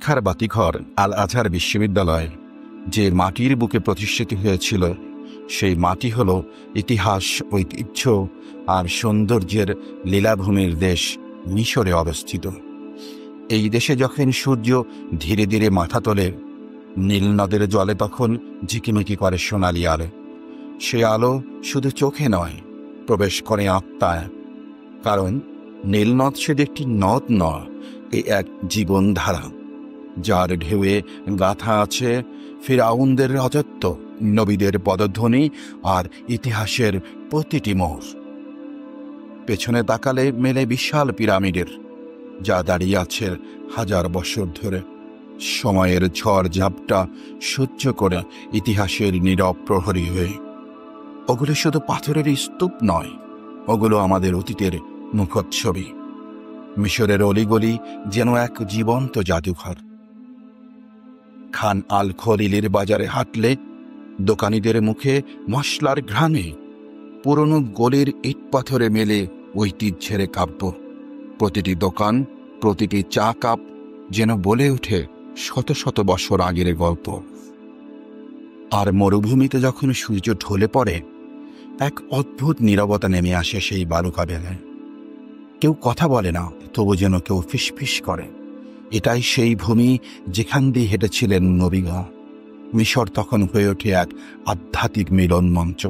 শিক্ষার বাতিঘর আল আজহার বিশ্ববিদ্যালয় যে মাটির বুকে প্রতিষ্ঠিত হয়েছিল, সেই মাটি হল ইতিহাস, ঐতিহ্য আর সৌন্দর্যের লীলাভূমির দেশ মিশরে অবস্থিত। এই দেশে যখন সূর্য ধীরে ধীরে মাথা তোলে, নীল নদের জলে তখন ঝিকিমিকি করে সোনালি আলো। সে আলো শুধু চোখে নয়, প্রবেশ করে আত্মায়। কারণ নীল নদ শুধু একটি নদ নয়, এ এক জীবনধারা, যার ঢেউয়ে গাথা আছে ফিরআউনদের রাজত্ব, নবীদের পদধ্বনি আর ইতিহাসের প্রতিটি মোড়। পেছনে তাকালে মেলে বিশাল পিরামিডের, যা দাঁড়িয়ে আছে হাজার বছর ধরে, সময়ের ঝড় ঝাপটা সহ্য করে ইতিহাসের নীরব প্রহরী হয়ে। ওগুলো শুধু পাথরের স্তূপ নয়, ওগুলো আমাদের অতীতের মুখচ্ছবি। মিশরের অলিগলি যেন এক জীবন্ত জাদুঘর। খান আল খলিলের বাজারে হাঁটলে দোকানিদের মুখে মশলার ঘ্রাণে পুরনো গলির ইট পাথরে মেলে ঐতিহ্যের কাব্য। প্রতিটি দোকান, প্রতিটি চা কাপ যেন বলে ওঠে শত শত বছর আগের গল্প। আর মরুভূমিতে যখন সূর্য ঢলে পড়ে, এক অদ্ভুত নীরবতা নেমে আসে সেই বালুকা বেলায়। কেউ কথা বলে না, তবু যেন কেউ ফিসফিস করে। এটাই সেই ভূমি যেখান দিয়ে হেঁটেছিলেন নবীগণ। মিশর তখন হয়ে ওঠে এক আধ্যাত্মিক মিলন মঞ্চ,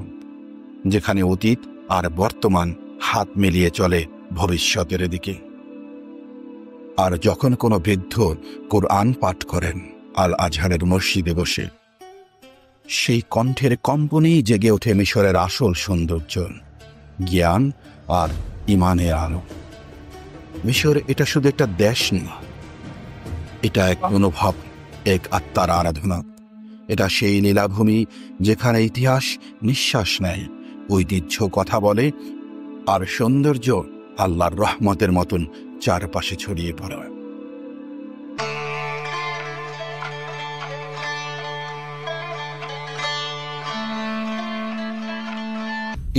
যেখানে অতীত আর বর্তমান হাত মিলিয়ে চলে ভবিষ্যতের দিকে। আর যখন কোনো বৃদ্ধ কোরআন পাঠ করেন আল আজহারের মসজিদে বসে, সেই কণ্ঠের কম্পনেই জেগে ওঠে মিশরের আসল সৌন্দর্য, জ্ঞান আর ইমানের আলো। মিশর এটা শুধু একটা দেশ না, এটা এক অনুভব, এক আত্মার আরাধনা। এটা সেই লীলাভূমি যেখানে ইতিহাস নিঃশ্বাস নেয়, ঐতিহ্য কথা বলে, আর সৌন্দর্য আল্লাহর রহমতের মতন চারপাশে ছড়িয়ে পড়ে।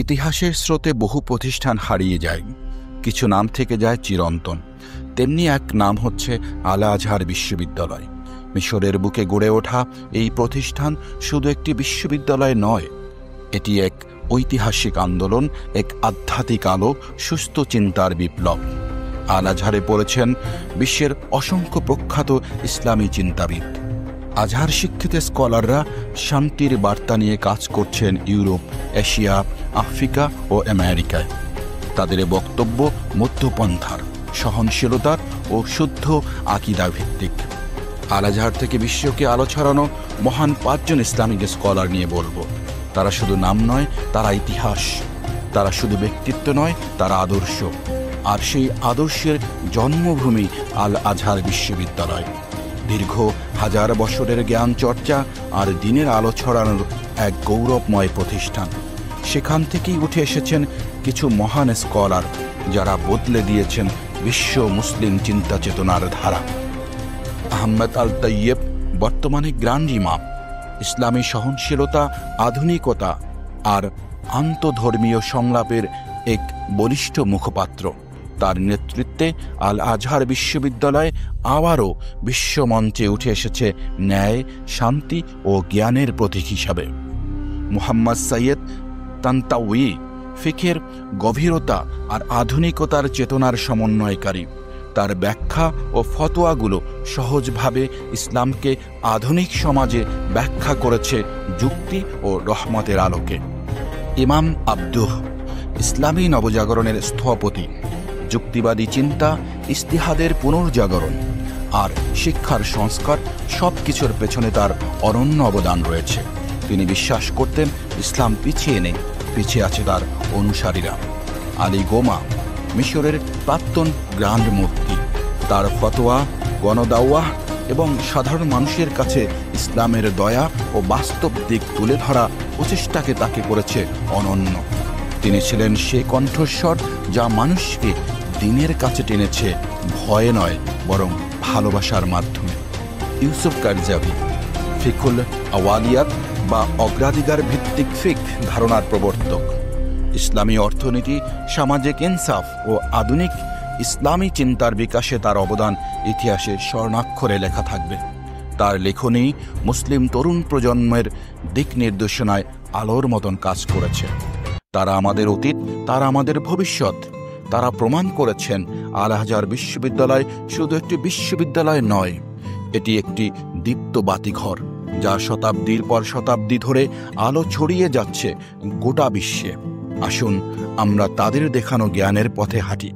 ইতিহাসের স্রোতে বহু প্রতিষ্ঠান হারিয়ে যায়, কিছু নাম থেকে যায় চিরন্তন। তেমনি এক নাম হচ্ছে আল আজহার বিশ্ববিদ্যালয়। মিশরের বুকে গড়ে ওঠা এই প্রতিষ্ঠান শুধু একটি বিশ্ববিদ্যালয় নয়, এটি এক ঐতিহাসিক আন্দোলন, এক আধ্যাত্মিক আলো, সুস্থ চিন্তার বিপ্লব। আল আজহারে পড়েছেন বিশ্বের অসংখ্য প্রখ্যাত ইসলামী চিন্তাবিদ। আজহার শিক্ষিত স্কলাররা শান্তির বার্তা নিয়ে কাজ করছেন ইউরোপ, এশিয়া, আফ্রিকা ও আমেরিকায়। তাদের বক্তব্য মধ্যপন্থার, সহনশীলতার ও শুদ্ধ আকীদা ভিত্তিক। আল আজহার থেকে বিশ্বকে আলো ছড়ানো মহান 5 জন ইসলামিক স্কলার নিয়ে বলবো। তারা শুধু নাম নয়, তারা ইতিহাস। তারা শুধু ব্যক্তিত্ব নয়, তারা আদর্শ। আর সেই আদর্শের জন্মভূমি আল আজহার বিশ্ববিদ্যালয়। দীর্ঘ হাজার বছরের জ্ঞান চর্চা আর দিনের আলো ছড়ানোর এক গৌরবময় প্রতিষ্ঠান। সেখান থেকেই উঠে এসেছেন কিছু মহান স্কলার, যারা বদলে দিয়েছেন বিশ্ব মুসলিম চিন্তা চেতনার ধারা। আহমদ আল তৈয়ব বর্তমানে গ্র্যান্ড ইমাম, ইসলামী সহনশীলতা, আধুনিকতা আর আন্তধর্মীয় সংলাপের এক বলিষ্ঠ মুখপাত্র। তার নেতৃত্বে আল আজহার বিশ্ববিদ্যালয় আবারও বিশ্বমঞ্চে উঠে এসেছে ন্যায়, শান্তি ও জ্ঞানের প্রতীক হিসাবে। মুহাম্মদ সৈয়দ তান্তাউই ফিকের গভীরতা আর আধুনিকতার চেতনার সমন্বয়কারী। তার ব্যাখ্যা ও ফতোয়াগুলো সহজভাবে ইসলামকে আধুনিক সমাজে ব্যাখ্যা করেছে যুক্তি ও রহমতের আলোকে। ইমাম আব্দুহ ইসলামী নবজাগরণের স্থপতি। যুক্তিবাদী চিন্তা, ইস্তিহাদের পুনর্জাগরণ আর শিক্ষার সংস্কার সব কিছুর পেছনে তার অনন্য অবদান রয়েছে। তিনি বিশ্বাস করতেন ইসলাম পিছিয়ে নেই, পিছিয়ে আছে তার অনুসারীরা। আলী গোমা মিশরের প্রাক্তন গ্র্যান্ড মুফতি। তার ফতোয়া, গণদাওয়াহ এবং সাধারণ মানুষের কাছে ইসলামের দয়া ও বাস্তব দিক তুলে ধরা প্রচেষ্টাকে তাকে করেছে অনন্য। তিনি ছিলেন সে কণ্ঠস্বর যা মানুষকে দিনের কাছে টেনেছে ভয়ে নয়, বরং ভালোবাসার মাধ্যমে। ইউসুফ কারজাভি ফিকুল আওয়ালিয়াত বা অগ্রাধিকার ভিত্তিক ফিক ধারণার প্রবর্তক। ইসলামী অর্থনীতি, সামাজিক ইনসাফ ও আধুনিক ইসলামী চিন্তার বিকাশে তার অবদান ইতিহাসে স্বর্ণাক্ষরে লেখা থাকবে। তার লেখনী মুসলিম তরুণ প্রজন্মের দিক নির্দেশনায় আলোর মতন কাজ করেছে। তারা আমাদের অতীত, তারা আমাদের ভবিষ্যৎ। তারা প্রমাণ করেছেন আল আজহার বিশ্ববিদ্যালয় শুধু একটি বিশ্ববিদ্যালয় নয়, এটি একটি দীপ্ত বাতিঘর, যা শতাব্দীর পর শতাব্দী ধরে আলো ছড়িয়ে যাচ্ছে গোটা বিশ্বে। আসুন আমরা তাদের দেখানো জ্ঞানের পথে হাঁটি।